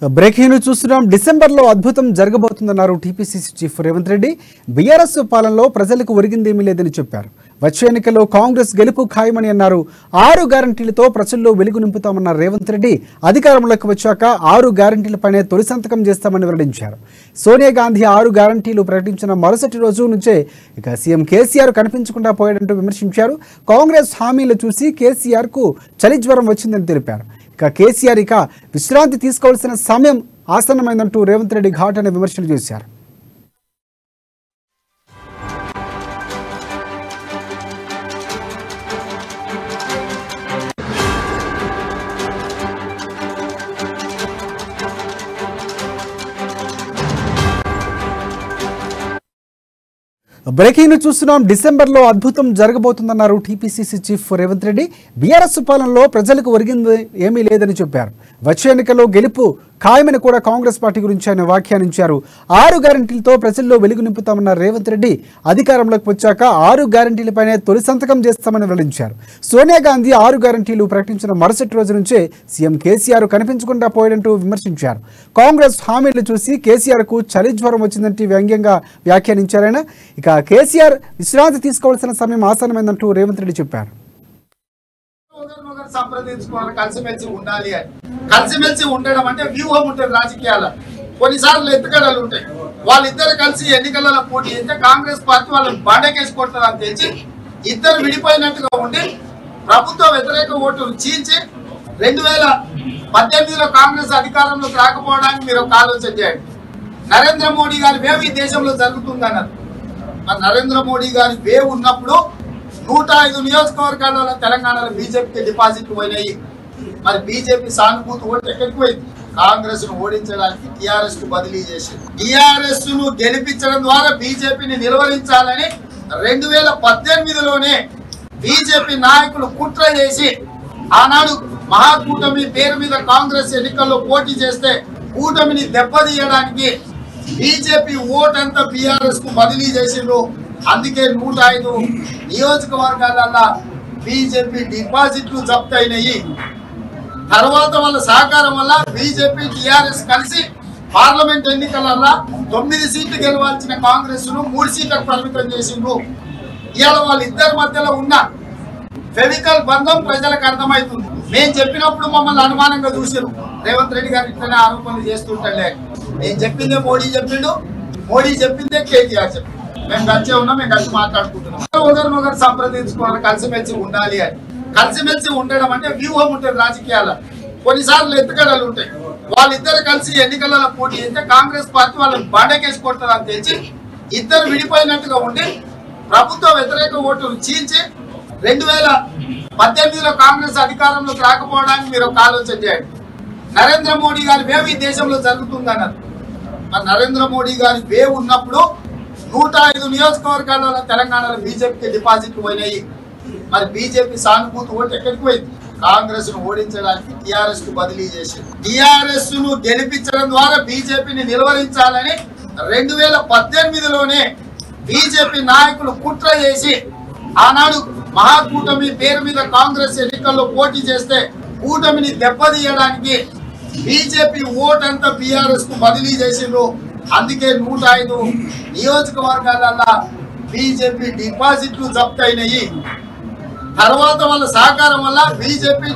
Breaking news చూస్తున్నాం. డిసెంబర్లో అద్భుతం జరగబోతుందన్నారు TPCC chief Revanth Reddy. BRS పాలనలో ప్రజలకు ఒరిగిందేమీ లేదని చెప్పారు. వచ్చే ఎన్నికల్లో కాంగ్రెస్ గెలుపు ఖాయమని అన్నారు. 6 గ్యారంటీలతో ప్రజల్లో వెలుగు నింపుతామన్న రేవంత్ రెడ్డి అధికారంలోకి వచ్చాక 6 గ్యారంటీలపైనే తొలి సంతకం చేస్తామని వెల్లడించారు. సోనియా గాంధీ 6 గ్యారంటీలు ప్రకటించిన మరుసటి రోజు నుంచే ఇక సీఎం కేసీఆర్ కనిపించకుండా పోయాడంటూ విమర్శించారు. కాంగ్రెస్ హామీలు చూసి కేసీఆర్కు చలి జ్వరం వచ్చిందని తెలిపారు. ఇక కేసీఆర్ విశ్రాంతి తీసుకోవాల్సిన సమయం ఆసన్నమైందంటూ రేవంత్ రెడ్డి ఘాటైన విమర్శలు చేశారు. బ్రేకింగ్ న్యూస్ చూస్తున్నాం. డిసెంబర్లో అద్భుతం జరగబోతుందన్నారు TPCC chief Revanth Reddy. BRS పాలనలో ప్రజలకు ఒరిగింది ఏమీ లేదని చెప్పారు. వచ్చే ఎన్నికల్లో గెలుపు ఖాయమని కూడా కాంగ్రెస్ పార్టీ గురించి ఆయన వ్యాఖ్యానించారు. 6 గ్యారంటీలతో ప్రజల్లో వెలుగు నింపుతామన్న రేవంత్ రెడ్డి అధికారంలోకి వచ్చాక 6 గ్యారంటీలపైనే తొలి సంతకం చేస్తామని వెల్లడించారు. సోనియా గాంధీ 6 గ్యారంటీలు ప్రకటించిన మరుసటి రోజు నుంచే సీఎం కేసీఆర్ కనిపించకుండా పోయాడంటూ విమర్శించారు. కాంగ్రెస్ హామీలు చూసి కేసీఆర్కు చలి జ్వరం వచ్చిందంటూ వ్యంగ్యంగా వ్యాఖ్యానించారాయన. ఇక కేసీఆర్ విశ్రాంతి తీసుకోవాల్సిన సమయం ఆసన్నమైందంటూ రేవంత్ రెడ్డి చెప్పారు. సంప్రదించుకోవాలి, కలిసిమెలిసి ఉండాలి అని. కలిసిమెలిసి ఉండడం అంటే వ్యూహం ఉంటుంది రాజకీయాల. కొన్నిసార్లు ఎత్తుగడలు ఉంటాయి. వాళ్ళిద్దరు కలిసి ఎన్నికలలో పోటీ చేస్తే కాంగ్రెస్ పార్టీ వాళ్ళని బండకేసి కొడతారని తెచ్చి ఇద్దరు విడిపోయినట్టుగా ఉండి ప్రభుత్వ వ్యతిరేక ఓటును చీల్చి 2018లో కాంగ్రెస్ అధికారంలోకి రాకపోవడానికి మీరు ఒక ఆలోచన చేయండి. నరేంద్ర మోడీ గారి వేవ్ ఈ దేశంలో జరుగుతుందన్నారు. మరి నరేంద్ర మోడీ గారి వేవ్ ఉన్నప్పుడు 105 నియోజకవర్గాలలో తెలంగాణలో బీజేపీకి డిపాజిట్లు పోయినాయి. మరి బీజేపీ సానుభూతి ఓటు ఎక్కడికి పోయింది? కాంగ్రెస్ ను ఓడించడానికి టీఆర్ఎస్ కు బదిలీ చేసింది. టీఆర్ఎస్ ను గెలిపించడం ద్వారా బీజేపీని నిలువరించాలని 2018లోనే బీజేపీ నాయకులు కుట్ర చేసి ఆనాడు మహాకూటమి పేరు మీద కాంగ్రెస్ ఎన్నికల్లో పోటీ చేస్తే కూటమిని దెబ్బతీయడానికి బీజేపీ ఓటంతా బీఆర్ఎస్ కు బదిలీ చేసిండ్రు. అందుకే 105 నియోజకవర్గాల బీజేపీ డిపాజిట్లు జప్తు అయినాయి. తర్వాత వాళ్ళ సహకారం వల్ల బీజేపీ టీఆర్ఎస్ కలిసి పార్లమెంట్ ఎన్నికలలో 9 సీట్లు గెలవాల్సిన కాంగ్రెస్ ను 3 సీట్లకు పరిమితం చేసిండ్రు. ఇవాళ వాళ్ళిద్దరి మధ్యలో ఉన్న ఫెవికల్ బంధం ప్రజలకు అర్థమవుతుంది. మేము చెప్పినప్పుడు మమ్మల్ని అనుమానంగా చూసారు. రేవంత్ రెడ్డి గారు ఇట్లనే ఆరోపణలు చేస్తుంటాడే. నేను చెప్పిందే మోడీ చెప్పిండు, మోడీ చెప్పిందే కేటీఆర్ చెప్పిండు. మేము కలిసే ఉన్నాం, మేము కలిసి మాట్లాడుకుంటున్నాం. ఒకరినొకరు సంప్రదించుకోవాలి, కలిసిమెలిసి ఉండాలి అని. కలిసిమెలిసి ఉండడం అంటే వ్యూహం ఉంటుంది రాజకీయాల. కొన్నిసార్లు ఎత్తుగడలు ఉంటాయి. వాళ్ళిద్దరు కలిసి ఎన్నికలలో పోటీ చేస్తే కాంగ్రెస్ పార్టీ వాళ్ళని బండకేసి కొడతారని తెచ్చి ఇద్దరు విడిపోయినట్టుగా ఉండి ప్రభుత్వ వ్యతిరేక ఓటును చీల్చి 2018లో కాంగ్రెస్ అధికారంలోకి రాకపోవడానికి మీరు ఒక ఆలోచన చేయండి. నరేంద్ర మోడీ గారి వేవ్ ఈ దేశంలో జరుగుతుందన్నారు. మరి నరేంద్ర మోడీ గారి వేవ్ ఉన్నప్పుడు 105 నియోజకవర్గాలలో తెలంగాణలో బీజేపీకి డిపాజిట్లు పోయినాయి. మరి బీజేపీ సానుభూతి ఓటు ఎక్కడికి పోయింది? కాంగ్రెస్ ను ఓడించడానికి టీఆర్ఎస్ కు బదిలీ చేసింది. టీఆర్ఎస్ ను గెలిపించడం ద్వారా బీజేపీని నిలువరించాలని 2018లోనే బీజేపీ నాయకులు కుట్ర చేసి ఆనాడు మహాకూటమి పేరు మీద కాంగ్రెస్ ఎన్నికల్లో పోటీ చేస్తే కూటమిని దెబ్బతీయడానికి బీజేపీ ఓటంతా బీఆర్ఎస్ కు బదిలీ చేసిండ్రు. అందుకే 105 నియోజకవర్గాల బీజేపీ డిపాజిట్లు జప్తు అయినాయి. తర్వాత వాళ్ళ సహకారం వల్ల బీజేపీ